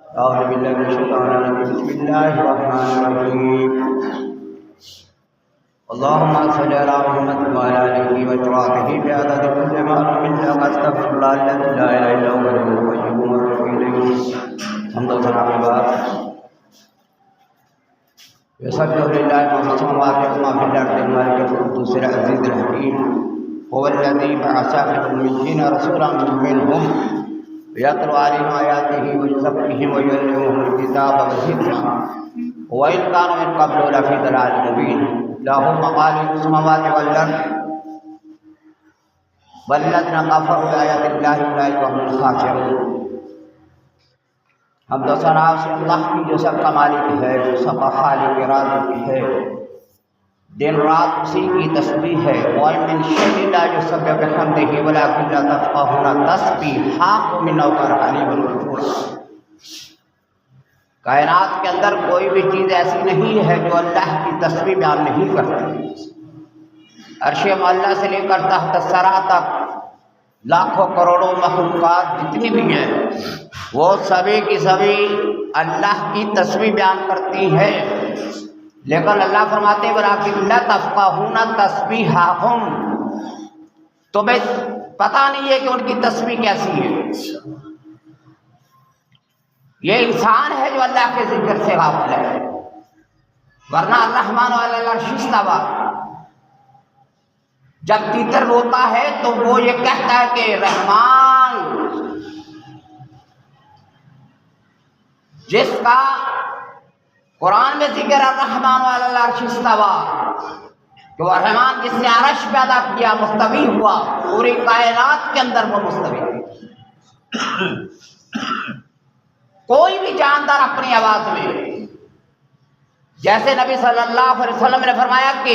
أعوذ بالله من الشيطان الرجيم. بسم الله الرحمن الرحيم. اللهم صل على محمد وعلى آله وصحبه بعدد كل معلوم لك. أستغفر الله الذي لا إله إلا هو الحي القيوم وأتوب إليه. حمد وثناء لله. يسبح لله ما في السماوات وما في الأرض الملك القدوس العزيز الحكيم. هو الذي بعث في الأميين رسولا منهم يتلو عليهم آياته ويزكيهم ويعلمهم الكتاب والحكمة وإن كانوا من قبل لفي ضلال مبين. له مقاليد السماوات والأرض والذين كفروا بآيات الله أولئك هم الخاسرون. حمد و ثنا سے اللہ کی جو سب کا مالک ہے، جو سب کا خالق رازق ہے، دن رات اسی کی تسبیح ہے. وَإِن مِّن شَيْءٍ إِلَّا يُسَبِّحُ بِحَمْدِهِ وَلَٰكِن لَّا تَفْقَهُونَ تَسْبِيحَهُمْ إِنَّهُ كَانَ حَلِيمًا غَفُورًا. کائنات کے اندر کوئی بھی چیز ایسی نہیں ہے جو اللہ کی تسبیح بیان نہیں کرتی. عرش معلیٰ سے لے کر تحت الثری تک لاکھوں کروڑوں مخلوقات جتنی بھی ہیں وہ سبھی کی سبھی اللہ کی تسبیح بیان کرتی ہیں. لیکن اللہ فرماتے ہیں وَلَٰكِن لَّا تَفْقَهُونَ تَسْبِيحَهُمْ، تمہیں پتہ نہیں ہے کہ ان کی تسبیح کیسی ہے. یہ انسان ہے جو اللہ کے ذکر سے غافل ہے، ورنہ الرحمن علی العرش استویٰ. جب تیتر روتا ہے تو وہ یہ کہتا ہے کہ رحمان، جس کا قرآن میں ذکر الرحمن علی العرش استویٰ، کہ وہ رحمان جس نے عرش پیدا کیا، مستوی ہوا، پوری کائنات کے اندر وہ مستوی ہے. کوئی بھی جاندار اپنی آواز میں، جیسے نبی صلی اللہ علیہ وسلم نے فرمایا کہ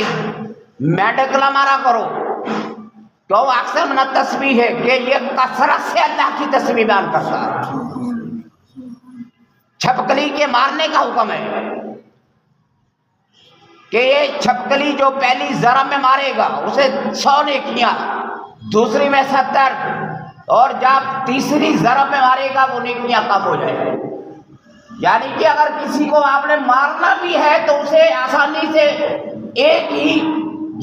میڈیکل مارا کرو، تو اکثر من تسبیح ہے کہ یہ کثرت سے اللہ کی تسبیح بیان کرتا ہے. چھپکلی کے مارنے کا حکم ہے کہ یہ چھپکلی جو پہلی ضرب میں مارے گا اسے 100 نیکیاں، دوسری میں 70، اور جب تیسری ضرب میں مارے گا وہ نیکیاں کم ہو جائے گی. یعنی کہ اگر کسی کو آپ نے مارنا بھی ہے تو اسے آسانی سے ایک ہی،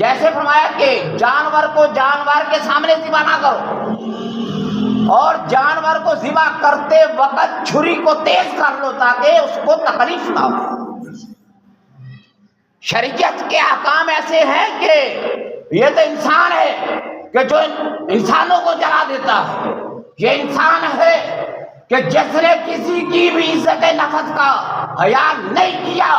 جیسے فرمایا کہ جانور کو جانور کے سامنے ذبح نہ کرو، اور جانور کو ذبح کرتے وقت چھری کو تیز کر لو تاکہ اس کو تکلیف نہ ہو. شریعت کے احکام ایسے ہیں کہ یہ تو انسان ہے کہ جو انسانوں کو جلا دیتا ہے، یہ انسان ہے کہ جس نے کسی کی بھی عزت نفس کا حیا نہیں کیا.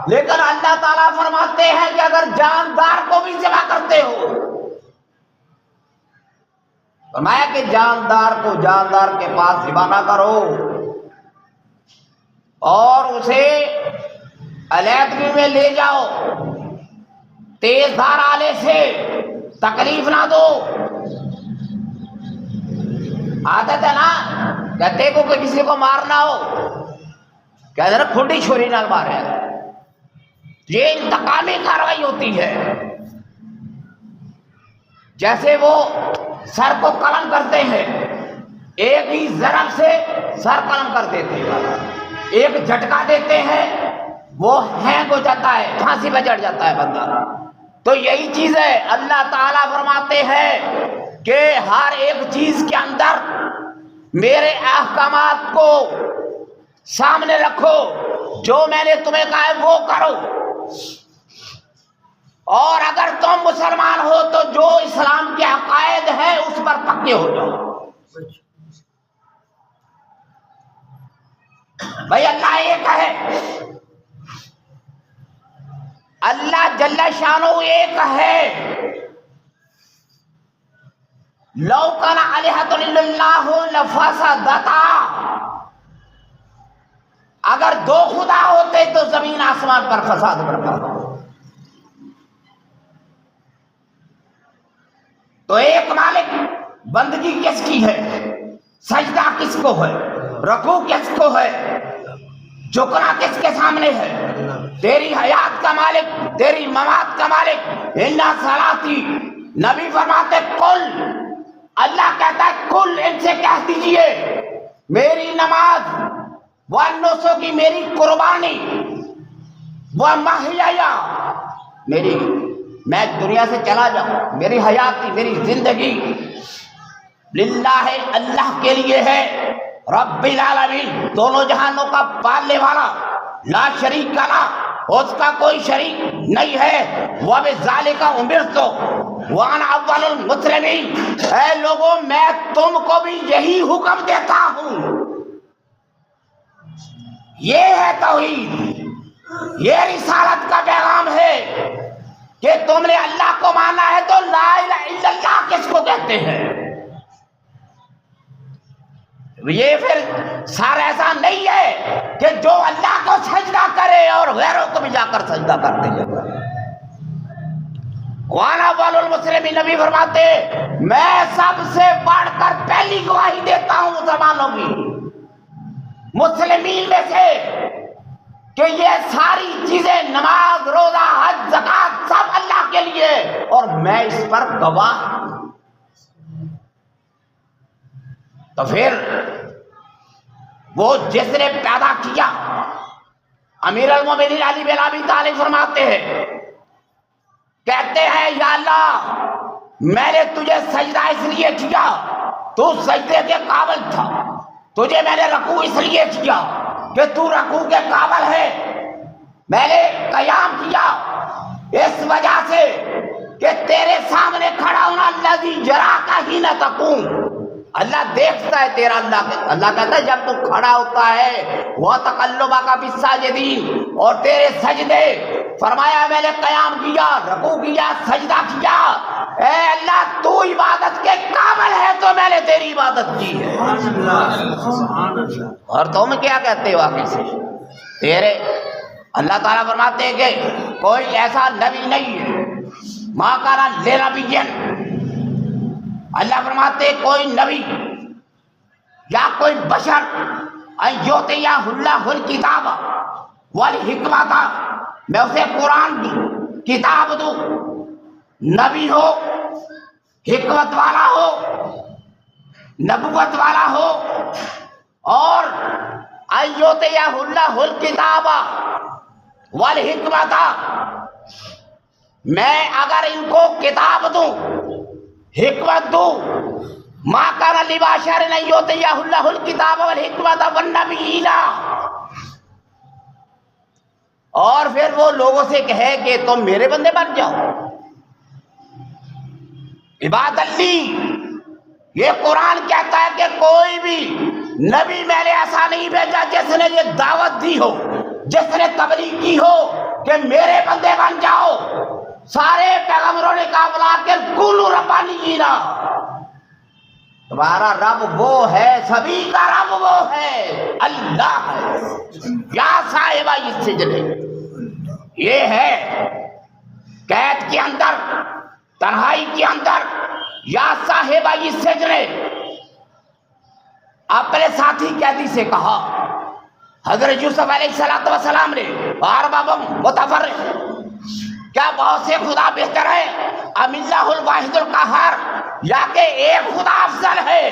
لیکن اللہ تعالیٰ فرماتے ہیں کہ اگر جاندار کو بھی ذبح کرتے ہو، فرمایا کہ جاندار کو جاندار کے پاس ذبح نہ کرو اور اسے علیحدگی میں لے جاؤ، تیز دھار آلے سے تکلیف نہ دو. عادت ہے نا کہتے کو کہ کسی کو مارنا ہو کہتے ہیں کھنڈی چھری نہ مارے، یہ انتقامی کارروائی ہوتی ہے. جیسے وہ سر کو قلم کرتے ہیں، ایک ہی ضرب سے سر قلم کر دیتے ہیں، ایک جھٹکا دیتے ہیں وہ ہینگ ہو جاتا ہے، پھانسی پہ چڑھ جاتا ہے بندہ. تو یہی چیز ہے، اللہ تعالیٰ فرماتے ہیں کہ ہر ایک چیز کے اندر میرے احکامات کو سامنے رکھو، جو میں نے تمہیں کہا ہے وہ کرو. اور اگر تم مسلمان ہو تو جو اسلام کے عقائد ہیں اس پر پکے ہو جاؤ. بھائی اللہ ایک ہے، اللہ جل شانہ ایک ہے. لو کان الہۃ الا اللہ لفسدتا، اگر دو خدا ہوتے تو زمین آسمان پر فساد برپا ہو. تو ایک مالک، بندگی کس کی ہے، سجدہ کس کو ہے، رکوع کس کو ہے، جھکنا کس کے سامنے ہے؟ تیری حیات کا مالک، تیری ممات کا مالک. اِنَّ صَلَاتِي، نبی فرماتے کل، اللہ کہتا ہے کل ان سے کہہ دیجئے میری نماز، وہ نوسوں کی میری قربانی، وہ محیا میری، میں دنیا سے چلا جاؤں، میری حیاتی، میری زندگی للہ اللہ کے لیے ہے، رب العالمین، دونوں جہانوں کا پالنے والا، لا شریک لا، اس کا کوئی شریک نہیں ہے، وَبِذَالِكَ أُمِرْتُ وَأَنَا أَوَّلُ الْمُسْلِمِينَ۔ اے لوگوں، میں تم کو بھی یہی حکم دیتا ہوں، یہ ہے توحید، یہ رسالت کا پیغام ہے کہ تم نے اللہ کو مانا ہے تو لا الہ الا اللہ کس کو کہتے ہیں؟ یہ پھر سارا ایسا نہیں ہے کہ جو اللہ کو سجدہ کرے اور غیروں کو بھی جا کر سجدہ کرتے ہیں۔ وَأَنَا أَوَّلُ الْمُسْلِمِينَ، نبی فرماتے میں سب سے بڑھ کر پہلی گواہی دیتا ہوں مسلمانوں کی، مسلمین میں سے، کہ یہ ساری چیزیں، نماز، روزہ، حج، زکوٰۃ، سب اللہ کے لیے، اور میں اس پر گواہ ہوں۔ تو پھر وہ جس نے پیدا کیا، امیر المومنین علی بن ابی طالب فرماتے ہیں، کہتے ہیں یا اللہ میں نے تجھے سجدہ اس لیے کیا، تو سجدے کے قابل تھا، تجھے میں نے رکوع اس لیے کیا کہ تو رکوع کے قابل ہے، میں نے قیام کیا اس وجہ سے کہ تیرے سامنے کھڑا ہونا، الذی یراک حین تقوم، اللہ دیکھتا ہے تیرا، اللہ کہتا ہے جب تو کھڑا ہوتا ہے، وہ تقلبک فی الساجدین، اور تیرے سجدے، فرمایا میں نے قیام کیا، رکوع کیا، سجدہ کیا، اے اللہ تو عبادت کے قابل ہے تو میں نے تیری عبادت کی ہے۔ اور تم کیا کہتے ہو آگے سے؟ تیرے اللہ تعالیٰ فرماتے ہیں کہ کوئی ایسا نبی نہیں ہے، ما کان لنبی، اللہ فرماتے ہیں کوئی نبی یا کوئی بشر ان یؤتیہ اللہ الکتاب والحکمۃ، میں اسے قرآن کی کتاب دوں، نبی ہو، حکمت والا ہو، نبوت والا ہو، اور ان یؤتیہ اللہ الکتاب والحکمۃ، میں اگر ان کو کتاب دوں، حکمت دوں، ما کان لبشر ان یؤتیہ اللہ الکتاب والحکمۃ والنبیین، اور پھر وہ لوگوں سے کہے کہ تم میرے بندے بن جاؤ، عباد اللہ، یہ قرآن کہتا ہے کہ کوئی بھی نبی میں نے ایسا نہیں بھیجا جس نے یہ دعوت دی ہو، جس نے تبلیغ کی ہو کہ میرے بندے بن جاؤ۔ سارے پیغمبروں نے کہا بلا کے کونوا ربانیین، تمہارا رب وہ ہے، سبھی کا رب وہ ہے، اللہ ہے۔ یا صاحب السجن، یہ ہے قید کے اندر، تنہائی کے اندر، یا صاحب السجن، اپنے ساتھی قیدی سے کہا، حضرت یوسف علیہ السلام نے، ارباب متفرق، کیا بہت سے خدا بہتر ہے، ام اللہ الواحد القہار، یا کہ ایک خدا افضل ہے؟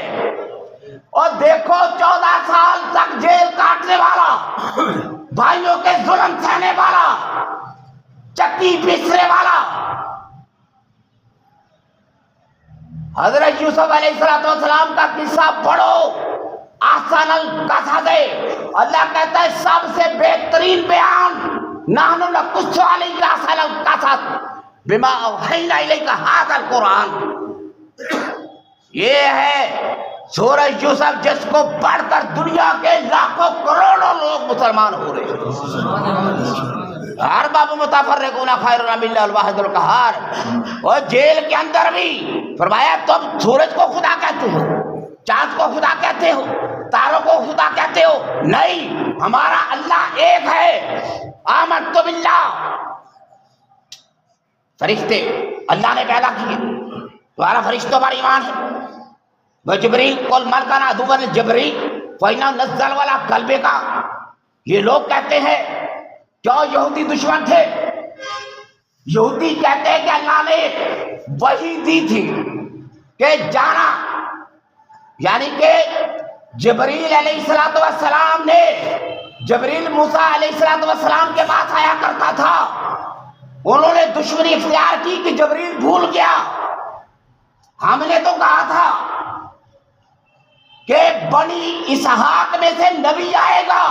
اور دیکھو 14 سال تک جیل کاٹنے والا، بھائیوں کے ظلم سہنے والا، چکی پیسنے والا حضرت یوسف علیہ السلام کا قصہ پڑھو، احسن القصص، اللہ کہتا ہے سب سے بہترین بیان، نحن نقص علیک احسن القصص بما اوحینا الیک ھذا القرآن، یہ ہے سورہ یوسف جس کو پڑھ کر دنیا کے لاکھوں کروڑوں لوگ مسلمان ہو رہے ہیں۔ ارباب متفرقون خیر ام اللہ الواحد القہار، اور جیل کے اندر بھی فرمایا تم سورج کو خدا کہتے ہو، چاند کو خدا کہتے ہو، تاروں کو خدا کہتے ہو، نہیں، ہمارا اللہ ایک ہے۔ آمنت باللہ، فرشتے اللہ نے پیدا کیے، تمہارا فرشتوں پر ایمان ہے، وہ جبریل قل من کان عدوا لجبریل فإنہ نزل علی قلبک، یہ لوگ کہتے ہیں کیوں یہودی دشمن تھے؟ یہودی کہتے ہیں کہ اللہ نے وحی دی تھی کہ جانا، یعنی کہ جبریل علیہ السلام نے جبریل موسیٰ علیہ السلام کے پاس آیا کرتا تھا، انہوں نے دشمنی اختیار کی کہ جبریل بھول گیا، ہم نے تو کہا تھا کہ بنی اسحاق میں سے نبی آئے گا،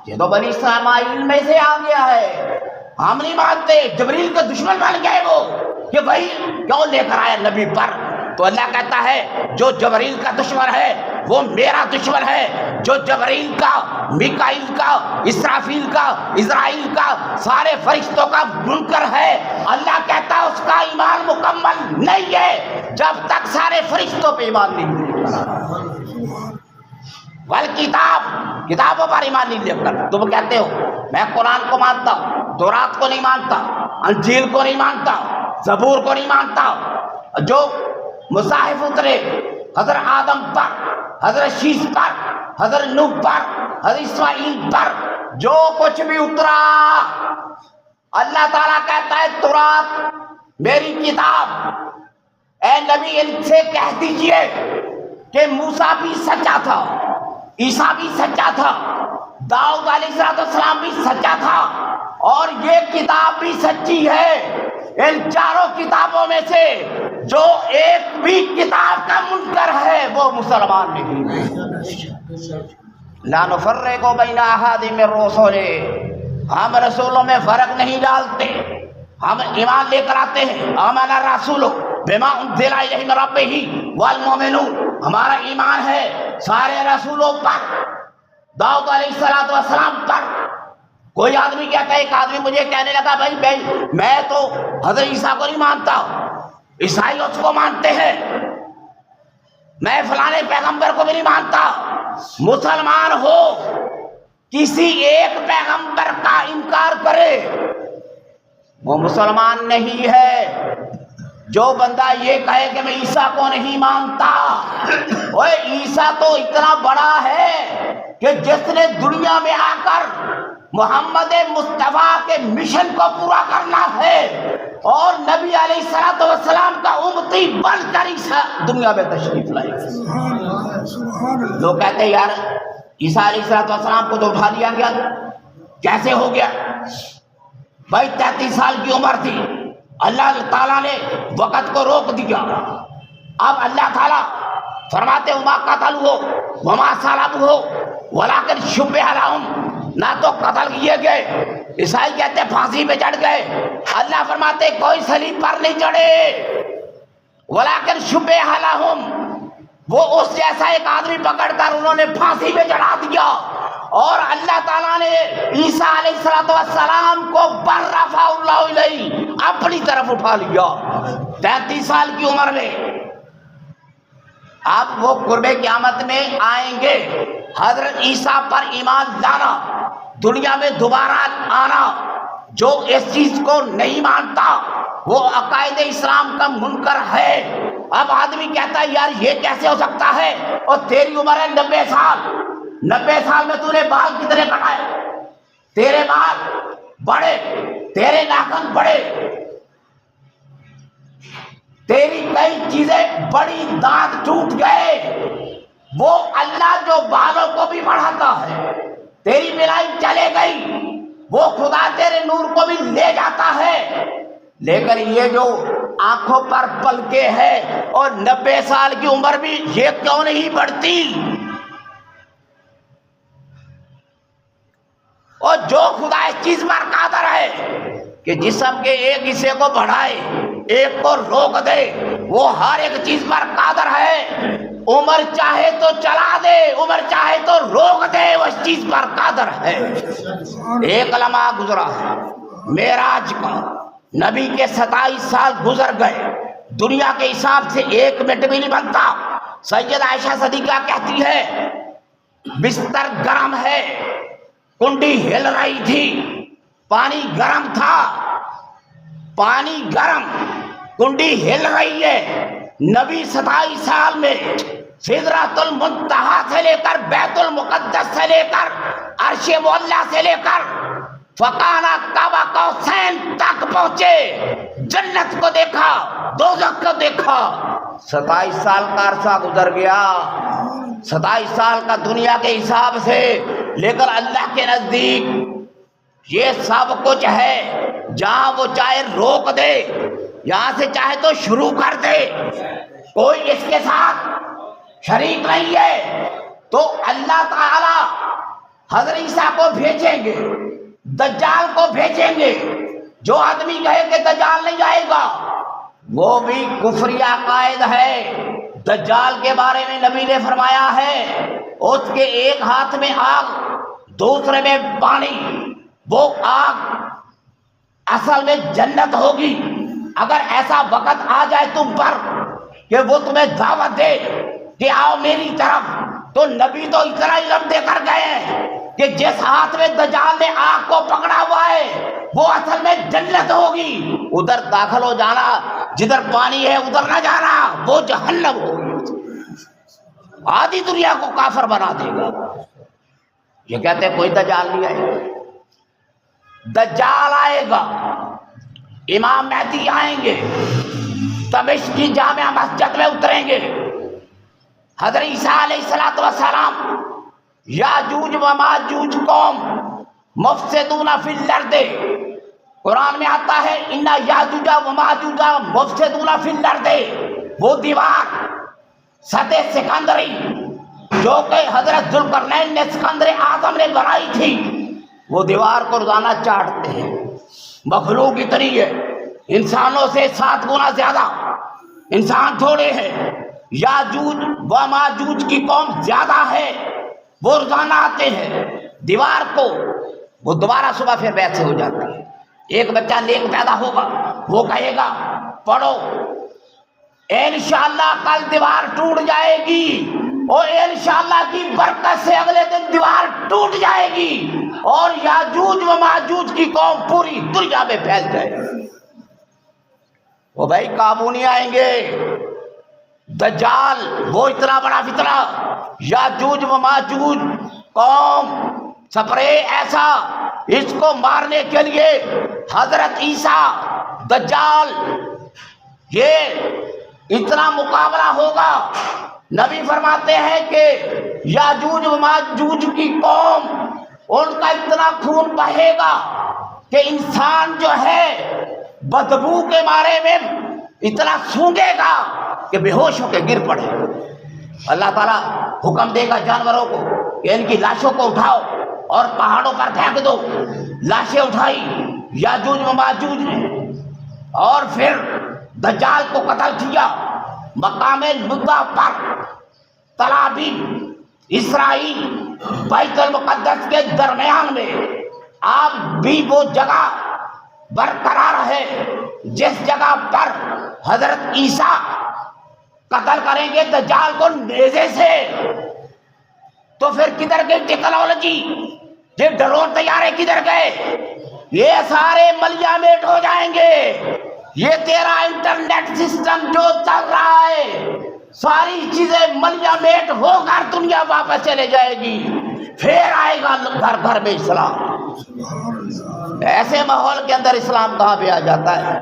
یہ تو بنی اسماعیل میں سے آ گیا ہے، ہم نہیں مانتے۔ جبریل کے دشمن بن گئے وہ کہ بھائی کیوں لے کر آیا نبی پر؟ تو اللہ کہتا ہے جو جبریل کا دشمن ہے وہ میرا دشمن ہے، جو جبریل کا، میکائیل کا، اسرافیل کا، اسرائیل کا، سارے فرشتوں کا منکر ہے، اللہ کہتا ہے اس کا ایمان مکمل نہیں ہے جب تک سارے فرشتوں پہ ایمان نہیں لے۔ والکتاب، کتابوں پر ایمان نہیں لے کر تم کہتے ہو میں قرآن کو مانتا ہوں، تورات کو نہیں مانتا، انجیل کو نہیں مانتا، زبور کو نہیں مانتا، جو مصاحف اترے حضرت آدم پر، حضرت شیش پر، حضرت نوح پر، حضرت اسماعیل پر جو کچھ بھی اترا، اللہ تعالیٰ کہتا ہے تورات میری کتاب۔ اے نبی ان سے کہہ دیجئے کہ موسیٰ بھی سچا تھا، عیسیٰ بھی سچا تھا، داؤد علیہ السلام بھی سچا تھا، اور یہ کتاب بھی سچی ہے۔ ان چاروں کتابوں میں سے جو ایک بھی کتاب کا منکر ہے وہ مسلمان نہیں ہے۔ لا نفرق بین احد من الرسل، ہم رسولوں میں فرق نہیں ڈالتے، ہم ایمان لے کر آتے ہیں۔ آمن الرسول بما انزل الیہ من ربہ والمؤمنون، ہمارا ایمان ہے سارے رسولوں پر، داؤد علیہ السلام پر۔ کوئی آدمی کہتا ہے، ایک آدمی مجھے کہنے لگا بھائی میں تو حضرت عیسیٰ کو نہیں مانتا، عیسائی اس کو مانتے ہیں، میں فلانے پیغمبر کو بھی نہیں مانتا۔ مسلمان ہو کسی ایک پیغمبر کا انکار کرے وہ مسلمان نہیں ہے۔ جو بندہ یہ کہے کہ میں عیسیٰ کو نہیں مانتا، وہ عیسیٰ تو اتنا بڑا ہے کہ جس نے دنیا میں آ کر محمد مصطفیٰ کے مشن کو پورا کرنا ہے اور نبی علیہ السلام کا امتی بن کر عیسیٰ دنیا میں تشریف لائے۔ لوگ کہتے ہیں یار عیسیٰ علیہ السلام کو تو اٹھا لیا گیا، کیسے ہو گیا؟ بھائی 33 سال کی عمر تھی، اللہ تعالیٰ نے وقت کو روک دیا۔ اب اللہ تعالیٰ فرماتے وما قتلوہ وما صلبوہ ولکن شبہ لہم، نہ تو قتل کیے گئے، عیسائی کہتے پھانسی پہ چڑھ گئے، اللہ فرماتے کوئی صلیب پر نہیں چڑھے، ولکن شبہ لہم، وہ اس جیسا ایک آدمی پکڑ کر انہوں نے پھانسی پہ چڑھا دیا، اور اللہ تعالیٰ نے عیسیٰ علیہ السلام کو برفع اللہ علیہ اپنی طرف اٹھا لیا 33 سال کی عمر میں۔ اب وہ قرب قیامت میں آئیں گے، حضرت عیسیٰ پر ایمان لانا، دنیا میں دوبارہ آنا، جو اس چیز کو نہیں مانتا وہ عقائد اسلام کا منکر ہے۔ اب آدمی کہتا ہے یار یہ کیسے ہو سکتا ہے، اور تیری عمر ہے 90 سال، 90 سال میں تو نے بال کتنے کٹائے، تیرے بال بڑے، تیرے ناخن بڑے، تیری کئی چیزیں بڑی، دانت ٹوٹ گئے۔ وہ اللہ جو بالوں کو بھی بڑھاتا ہے، تیری بینائی چلے گئی، وہ خدا تیرے نور کو بھی لے جاتا ہے، لیکن یہ جو آنکھوں پر پلکیں ہے اور 90 سال کی عمر بھی یہ کیوں نہیں بڑھتی؟ اور جو خدا اس چیز پر قادر ہے کہ جسم کے ایک حصے کو بڑھائے ایک کو روک دے، وہ ہر ایک چیز پر قادر ہے۔ عمر چاہے تو چلا دے، عمر چاہے تو روک دے، وہ اس چیز پر قادر ہے۔ ایک لمحہ گزرا ہے معراج کا، نبی کے 27 سال گزر گئے، دنیا کے حساب سے 1 منٹ بھی نہیں بنتا۔ سیدہ عائشہ صدیقہ کہتی ہے بستر گرم ہے، کنڈی ہل رہی تھی، پانی گرم تھا، پانی گرم، کنڈی ہل رہی ہے۔ نبی 27 سال میں سدرۃ المنتہا سے لے کر بیت المقدس سے لے کر عرش معلیٰ سے لے کر فکانہ قاب قوسین تک پہنچے، جنت کو دیکھا، دوزخ کو دیکھا۔ 27 سال کا عرصہ گزر گیا، 27 سال کا دنیا کے حساب سے لیکن اللہ کے نزدیک یہ سب کچھ ہے، جہاں وہ چاہے روک دے، یہاں سے چاہے تو شروع کر دے، کوئی اس کے ساتھ شریک نہیں ہے۔ تو اللہ تعالی حضرت عیسیٰ کو بھیجیں گے، دجال کو بھیجیں گے۔ جو آدمی کہے کہ دجال نہیں آئے گا وہ بھی کفری عقائد ہے۔ دجال کے بارے میں نبی نے فرمایا ہے اس کے ایک ہاتھ میں آگ دوسرے میں پانی، وہ آگ اصل میں جنت ہوگی۔ اگر ایسا وقت آ جائے تم پر کہ وہ تمہیں دعوت دے کہ آؤ میری طرف، تو نبی تو اتنا علم دے کر گئے ہیں کہ جس ہاتھ میں دجال نے آگ کو پکڑا ہوا ہے وہ اصل میں جنت ہوگی، ادھر داخل ہو جانا، جدھر پانی ہے ادھر نہ جانا، وہ جہنم ہوگی، آدھی دنیا کو کافر بنا دے گا۔ یہ کہتے ہیں کوئی دجال نہیں آئے گا۔ دجال آئے گا، امام مہدی آئیں گے، دمشق کی جامع مسجد میں اتریں گے۔ حضرت عیسیٰ علیہ السلام یاجوج و ماجوج قوم مفسدون فی الارض، قرآن میں آتا ہے ان یاجوج و ماجوج مفسدون فی الارض، وہ دیوار سطح سکندری جو کہ حضرت ذوالقرنین نے سکندر اعظم نے بنائی تھی، وہ دیوار کو روزانہ چاٹتے ہیں۔ مخلوق اتنی ہے، انسانوں سے 7 گنا زیادہ، انسان تھوڑے ہیں، یاجوج و ماجوج کی قوم زیادہ ہے، وہ روزانہ آتے ہیں دیوار کو، وہ دوبارہ صبح پھر ویسے ہو جاتی ہے۔ ایک بچہ نیک پیدا ہوگا، وہ کہے گا پڑھو انشاءاللہ کل دیوار ٹوٹ جائے گی، اور انشاءاللہ کی برکت سے اگلے دن دیوار ٹوٹ جائے گی اور یاجوج و ماجوج کی قوم پوری دنیا میں پھیل جائے گی۔ وہ بھائی قابو نہیں آئیں گے۔ دجال وہ اتنا بڑا فتنہ، یاجوج و ماجوج قوم سپرے ایسا، اس کو مارنے کے لیے حضرت عیسیٰ دجال یہ اتنا مقابلہ ہوگا۔ نبی فرماتے ہیں کہ یاجوج و ماجوج کی قوم ان کا اتنا خون بہے گا کہ انسان جو ہے بدبو کے مارے میں اتنا سونگے گا کہ بے ہوش ہو کے گر پڑے۔ اللہ تعالیٰ حکم دے گا جانوروں کو کہ ان کی لاشوں کو اٹھاؤ اور پہاڑوں پر پھینک دو۔ لاشیں اٹھائی یاجوج و ماجوج نے، اور پھر دجال کو قتل کیا مقام لدہ پر، تل ابیب اسرائیل بیت المقدس کے درمیان میں۔ آج بھی وہ جگہ برقرار ہے جس جگہ پر حضرت عیسیٰ قتل کریں گے دجال کو نیزے سے۔ تو پھر کدھر گئی ٹیکنالوجی؟ یہ ڈرون طیارے کدھر گئے؟ یہ سارے ملیا میٹ ہو جائیں گے۔ یہ تیرا انٹرنیٹ سسٹم جو چل رہا ہے ساری چیزیں ملیا میٹ ہو کر دنیا واپس چلے جائے گی، پھر آئے گا گھر گھر میں اسلام۔ ایسے ماحول کے اندر اسلام کہاں پہ آ جاتا ہے؟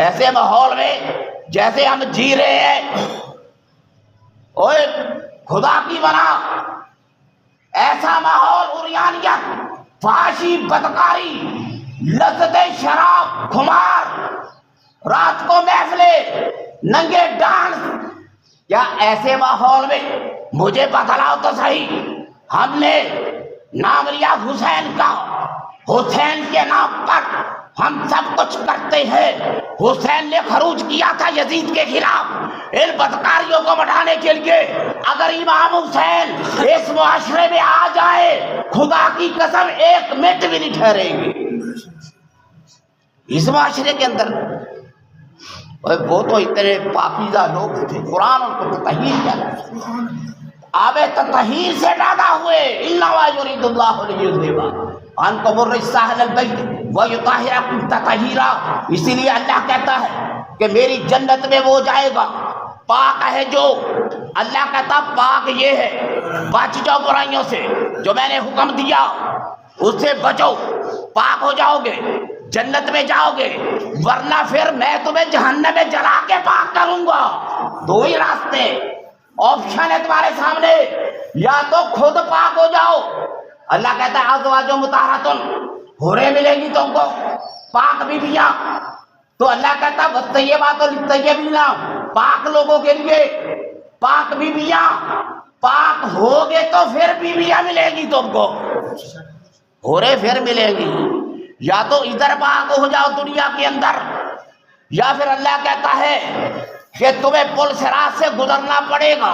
ایسے ماحول میں جیسے ہم جی رہے ہیں، اوے خدا کی بنا ایسا ماحول، عریانیت، فحاشی، بدکاری، لذت شراب، خمار، رات کو محفلیں، ننگے ڈانس، کیا ایسے ماحول میں مجھے بتلاؤ تو صحیح، ہم نے نام لیا حسین کا، حسین کے نام پر ہم سب کچھ کرتے ہیں۔ حسین نے خروج کیا تھا یزید کے خلاف ان بدکاریوں کو مٹانے کے لیے۔ اگر امام حسین اس معاشرے میں آ جائے خدا کی قسم ایک منٹ بھی نہیں ٹھہریں گے اس معاشرے کے اندر۔ وہ تو اتنے پاکیزہ لوگ تھے، قرآن ان کو تطہیر کیا، آب تطہیر سے پیدا ہوئے۔ انما یرید اللہ لیذھب عنکم الرجس اہل البیت ویطہرکم تطہیرا۔ اسی لیے اللہ کہتا ہے کہ میری جنت میں وہ جائے گا پاک ہے جو، اللہ کہتا پاک یہ ہے بچ جاؤ برائیوں سے، جو میں نے حکم دیا اس سے بچو، پاک ہو جاؤ گے، جنت میں جاؤ گے، ورنہ پھر میں تمہیں جہنم میں جلا کے پاک کروں گا۔ دو ہی راستے، آپشن ہے تمہارے سامنے، یا تو خود پاک ہو جاؤ، اللہ کہتا ہے ازواج مطہراتن، حوریں ملے گی تم کو پاک بیویاں، تو اللہ کہتا ہے والطیبات للطیبین، پاک لوگوں کے لیے پاک بیویاں، پاک ہوگے تو پھر بیویاں ملے گی تم کو، حوریں پھر ملے گی، یا تو ادھر پاک ہو جاؤ دنیا کے اندر، یا پھر اللہ کہتا ہے کہ تمہیں پل صراط سے گزرنا پڑے گا۔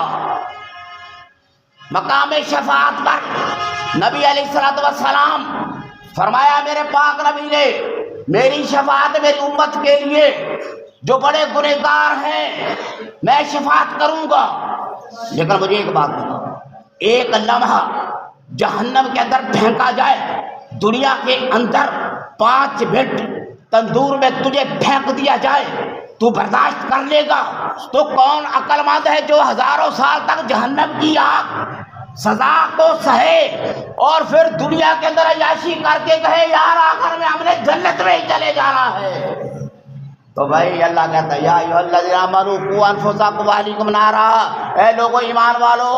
مقام شفاعت پر نبی علیہ السلام فرمایا میرے پاک نبی نے میری شفاعت میری امت کے لیے جو بڑے گنہگار ہیں میں شفاعت کروں گا، لیکن مجھے ایک بات بتاؤ، ایک لمحہ جہنم کے اندر پھینکا جائے، دنیا کے اندر 5 منٹ تندور میں تجھے پھینک دیا جائے، تو برداشت کر لے گا؟ تو کون عقل مند ہے جو ہزاروں سال تک جہنم کی آگ سزا کو سہے اور پھر دنیا کے اندر عیاشی کر کے کہے یار آخر میں ہم نے جنت میں ہی چلے جانا ہے؟ تو بھائی اللہ کہتا ہے یا ایھا الذین آمنوا قوا انفسکم واہلیکم نارا، اے لوگو ایمان والو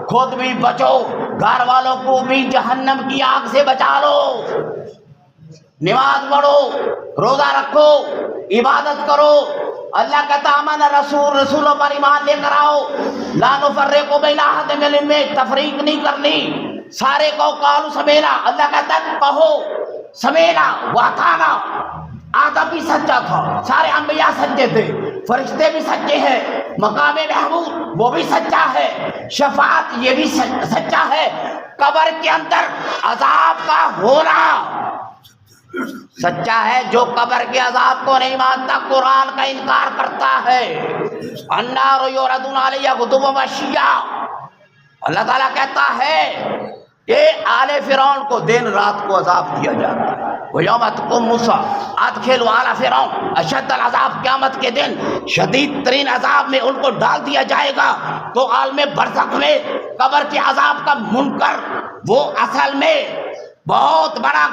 خود بھی بچو گھر والوں کو بھی جہنم کی آگ سے بچا لو، نماز پڑھو، روزہ رکھو، عبادت کرو۔ اللہ کہتا آمن رسول، رسولوں پر ایمان لے کر آؤ، لا نفرق بین احد من میں تفریق نہیں کرنی، سارے کو قالوا سمینا، اللہ کہتا ہے کہو سمینا واطعنا۔ آدم بھی سچا تھا، سارے انبیاء سچے تھے، فرشتے بھی سچے ہیں، مقام محمود وہ بھی سچا ہے، شفاعت یہ بھی سچا ہے، قبر کے اندر عذاب کا ہونا سچا ہے۔ جو قبر کے عذاب کو نہیں مانتا قرآن کا انکار کرتا ہے۔ النار یعرضون علیہا غدوا وعشیا، اللہ تعالیٰ کہتا ہے کہ آل فرعون کو دن رات کو عذاب دیا جاتا ہے، وَيَوْمَ تَقُومُ السَّاعَةُ أَدْخِلُوا آلَ فِرْعَوْنَ أَشَدَّ الْعَذَابِ، قیامت کے دن شدید ترین عذاب میں ان کو ڈال دیا جائے گا۔ تو عالم برزخ میں قبر کے عذاب کا منکر وہ اصل میں بہت بڑا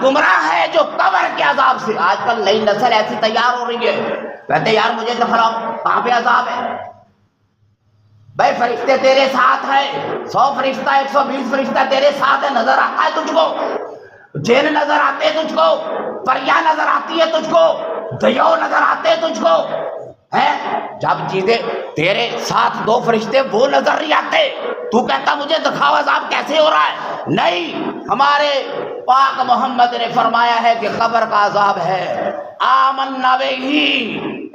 گمراہ ہے جو قبر کے عذاب سے، آج کل نئی نسل ایسی تیار ہو رہی ہے، کہتے یار مجھے دکھلاؤ کہاں پہ عذاب ہے؟ بھائی فرشتے تیرے ساتھ ہیں، 100 فرشتہ 120 فرشتہ تیرے ساتھ ہے، نظر آتا ہے تجھ کو، جن نظر آتے ہیں تجھ کو، پریاں نظر آتی ہے تجھ کو، دیو نظر آتے ہیں تجھ کو، ہیں جب چیزیں تیرے ساتھ 2 فرشتے وہ نظر نہیں آتے، تو کہتا مجھے دکھاؤ عذاب کیسے ہو رہا ہے؟ نہیں، ہمارے پاک محمد نے فرمایا ہے کہ قبر کا عذاب ہے۔ آمنا بہ،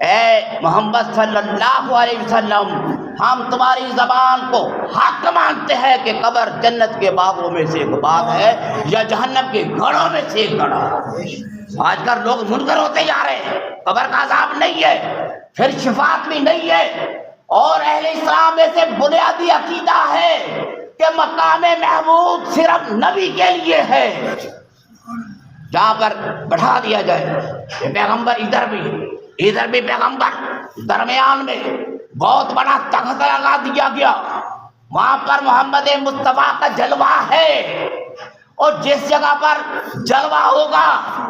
اے محمد صلی اللہ علیہ وسلم ہم تمہاری زبان کو حق مانتے ہیں کہ قبر جنت کے باغوں میں سے ایک باغ ہے یا جہنم کے گڑھوں میں سے ایک گڑھا۔ آج کل لوگ منکر ہوتے جا رہے ہیں، قبر کا عذاب نہیں ہے، پھر شفاعت بھی نہیں ہے، اور اہل اسلام میں سے بنیادی عقیدہ ہے کہ مقام محمود صرف نبی کے لیے ہے، جہاں پر بٹھا دیا جائے کہ پیغمبر ادھر بھی پیغمبر، درمیان میں بہت بڑا تخت لگا دیا گیا، وہاں پر محمد مصطفیٰ کا جلوہ ہے، اور جس جگہ پر جلوہ ہوگا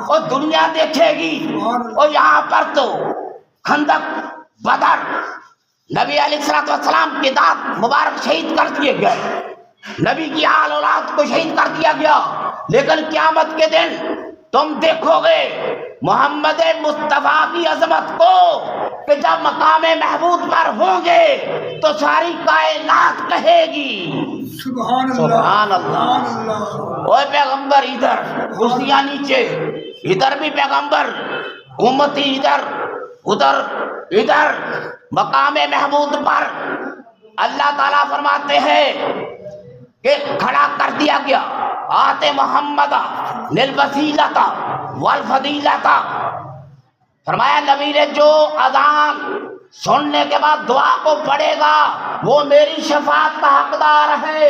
وہ دنیا دیکھے گی، اور یہاں پر تو خندق، بدر، نبی علیہ السلام کے دانت مبارک شہید کر دیے گئے، نبی کی آل اولاد کو شہید کر دیا گیا، لیکن قیامت کے دن تم دیکھو گے محمد مصطفیٰ کی عظمت کو کہ جب مقام محمود پر ہوں گے تو ساری کائنات کہے گی سبحان اللہ۔ اوے پیغمبر ادھر، کرسیاں نیچے، ادھر بھی پیغمبر، امتی ادھر مقام محمود پر اللہ تعالیٰ فرماتے ہیں کہ کھڑا کر دیا گیا، آتے محمد للوسیلۃ والفضیلۃ، فرمایا نبی نے جو اذان سننے کے بعد دعا کو پڑھے گا وہ میری شفاعت کا حقدار ہے۔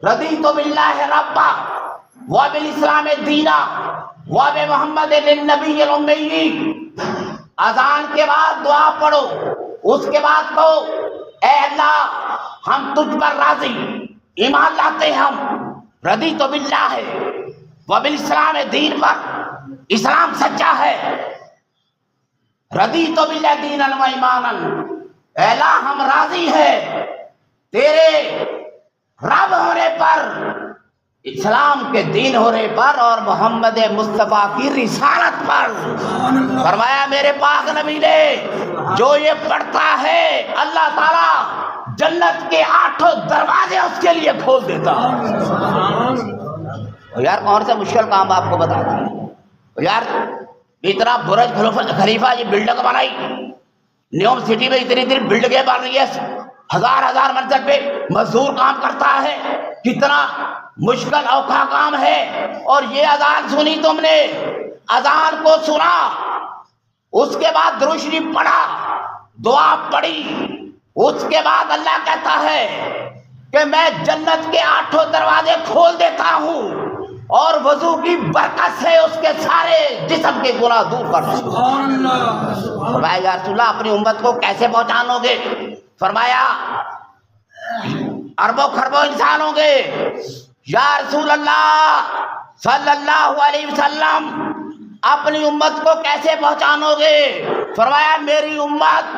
رضیت باللہ ربا وبالاسلام دینا وبمحمد النبی الامی، اذان کے بعد دعا پڑھو، اس کے بعد کہو اے اللہ ہم تجھ پر راضی، ایمان لاتے ہم، رضیت باللہ وبالاسلام دین پر، اسلام سچا ہے، رضیت باللہ دینا و ایمانا، اے اللہ ہم راضی ہیں تیرے رب ہونے پر، اسلام کے دین ہونے پر اور محمد مصطفیٰ کی رسالت پر۔ فرمایا میرے پاک نبی نے جو یہ پڑھتا ہے اللہ تعالیٰ جنت کے 8 دروازے اس کے لیے کھول دیتا۔ یار کون سا مشکل کام آپ کو بتاتا ہے یار، اتنا برج خلیفہ یہ بلڈنگ بنائی، نیوم سٹی میں اتنی بلڈنگیں بن رہی ہے، ہزار منزل پہ مزدور کام کرتا ہے، کتنا مشکل اوکھا کام ہے، اور یہ اذان سنی تم نے، اذان کو سنا، اس کے بعد درود شریف پڑھا، دعا پڑھی، اس کے بعد اللہ کہتا ہے کہ میں جنت کے 8 دروازے کھول دیتا ہوں اور وضو کی برکت سے اس کے سارے جسم کے گناہ دور کر دوں۔ فرمایا یا رسول اللہ اپنی امت کو کیسے پہچانو گے؟ فرمایا اربوں خربوں انسان ہوں گے۔ یا رسول اللہ صلی اللہ علیہ وسلم اپنی امت کو کیسے پہچانو گے؟ فرمایا میری امت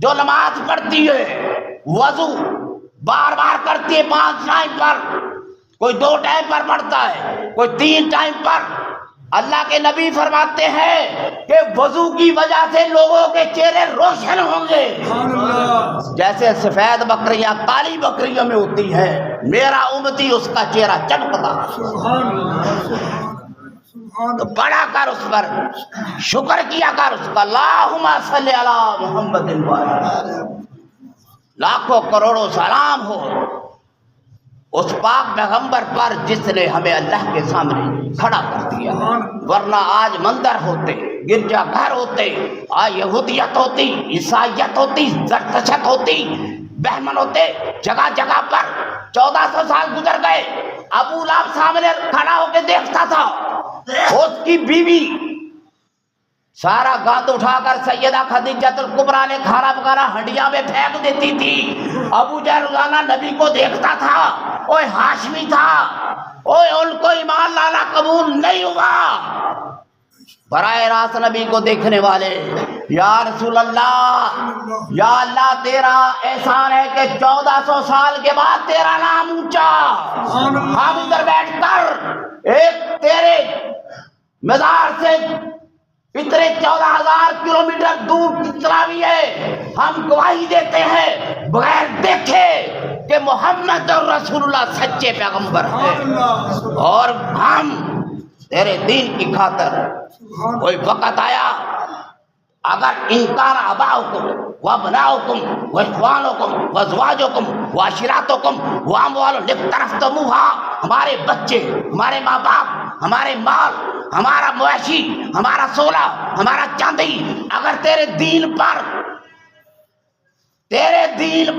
جو نماز پڑھتی ہے، وضو بار بار کرتی ہے 5 ٹائم پر، کوئی 2 ٹائم پر پڑھتا ہے، کوئی 3 ٹائم پر، اللہ کے نبی فرماتے ہیں کہ وضو کی وجہ سے لوگوں کے چہرے روشن ہوں گے جیسے سفید بکریاں کالی بکریوں میں ہوتی ہیں، میرا امتی اس کا چہرہ چمکتا۔ تو پڑھا کر اس پر شکر کیا کر اس کا، اللہم صلی علی محمد، لاکھوں کروڑوں سلام ہو اس پاک پیغمبر پر جس نے ہمیں اللہ کے سامنے کھڑا کر دیا، ورنہ آج مندر ہوتے، گرجا گھر ہوتے، یہودیت ہوتی، عیسائیت ہوتی، زرتشت ہوتی، بہمن ہوتے، جگہ جگہ پر 1400 سال گزر گئے، ابو لہب سامنے کھڑا ہو کے دیکھتا تھا، اس کی بیوی سارا گند اٹھا کر سیدہ خدیجہ الکبریٰ نے کھانا پکانا ہنڈیا میں پھینک دیتی تھی، ابو جہل روزانہ نبی کو دیکھتا تھا، اوے ہاشمی تھا، اوے ان کو ایمان لانا قبول نہیں ہوا، براہ راست نبی کو دیکھنے والے، یا رسول اللہ، یا اللہ تیرا احسان ہے کہ 1400 سال کے بعد تیرا نام اونچا، ہم ادھر بیٹھ کر ایک تیرے مزار سے اتنے 14,000 کلومیٹر دور کتنا بھی ہے، ہم گواہی دیتے ہیں بغیر دیکھے کہ محمد رسول اللہ سچے پیغمبر ہیں، اور ہم تیرے دین کی خاطر کوئی وقت آیا اگر انکار آباؤکم وابناؤکم واخوانکم وازواجکم وعشیراتکم واموال اقترفتموہا، ہمارے بچے، ہمارے ماں باپ، ہمارے مال، ہمارا مویشی، ہمارا سولہ، ہمارا چاندی، اگر تیرے دین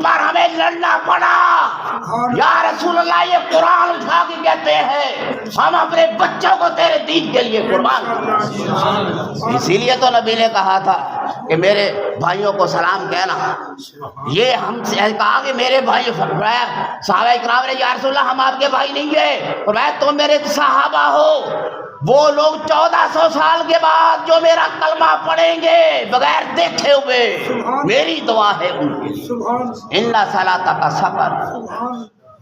پر ہمیں لڑنا پڑا، یا رسول اللہ یہ قرآن اٹھا کے کہتے ہیں ہم اپنے بچوں کو تیرے دین کے لیے قربان کریں۔ اسی لیے تو نبی نے کہا تھا کہ میرے بھائیوں کو سلام کہنا، یہ ہم سے کہا کہ میرے بھائی، فرمایا صحابہ اکرام نے یا رسول اللہ ہم آپ کے بھائی نہیں ہیں، فرمایا تم میرے صحابہ ہو، وہ لوگ 1400 سال کے بعد جو میرا کلمہ پڑھیں گے بغیر دیکھے ہوئے، میری دعا ہے ان کے لیے، ان صلاتک سکن،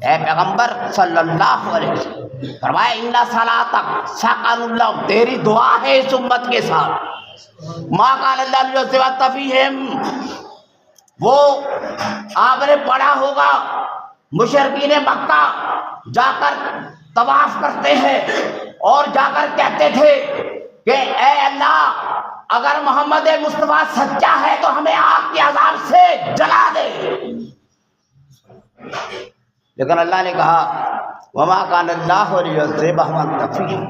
اے پیغمبر صلی اللہ علیہ وسلم فرمایا ان صلاتک سکن لہم، تیری دعا ہے اس امت کے ساتھ، ما کان اللہ لیعذبہ فیہم، وہ آپ نے پڑھا ہوگا مشرکین مکہ جا کر طواف کرتے ہیں اور جا کر کہتے تھے کہ اے اللہ اگر محمد مصطفیٰ سچا ہے تو ہمیں آگ کے عذاب سے جلا دے، لیکن اللہ نے کہا وما کان اللہ لیعذبہم وانت فیہم،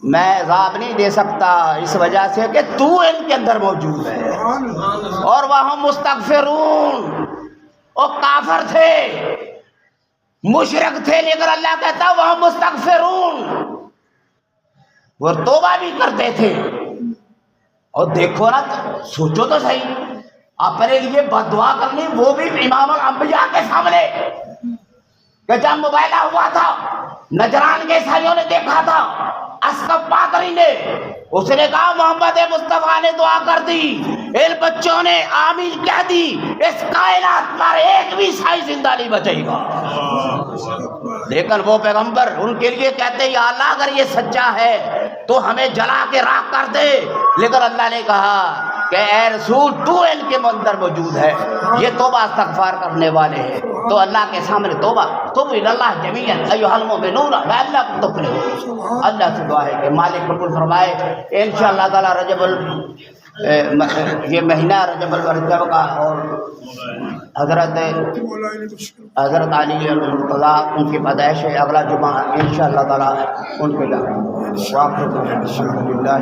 میں عذاب نہیں دے سکتا اس وجہ سے کہ تو ان کے اندر موجود ہے، اور وہم مستغفرون، وہ کافر تھے، مشرک تھے، لیکن اللہ کہتا وہ مستغفرون، وہ توبہ بھی کرتے تھے۔ اور دیکھو نا، سوچو تو صحیح، اپنے لیے بد دعا کرنی، وہ بھی امام الانبیاء کے سامنے، کہ جب مباہلہ ہوا تھا نجران کے عیسائیوں نے دیکھا تھا اسقف پادری نے، اس نے کہا محمد مصطفیٰ نے دعا کر دی، ان بچوں نے آمین کہہ دی، اس کائنات پر ایک بھی سائی زندہ نہیں بچے گا۔ لیکن وہ پیغمبر ان کے لیے کہتے یا اللہ اگر یہ سچا ہے تو ہمیں جلا کے راکھ کر دے، لیکن اللہ نے کہا کہ اے رسول تو ان کے اندر موجود ہے، یہ توبہ استغفار کرنے والے ہیں، تو اللہ کے سامنے توبہ اللہ جمیعا ایھا المؤمنون لعلکم تفلحون۔ اللہ سے دعا ہے کہ مالک قبول فرمائے انشاءاللہ تعالی یہ مہینہ رجب الرجب کا، اور حضرت علی المرتضیٰ ان کی پیدائش ہے اگلا جمعہ انشاءاللہ تعالی ان کے واقع الحمدللہ۔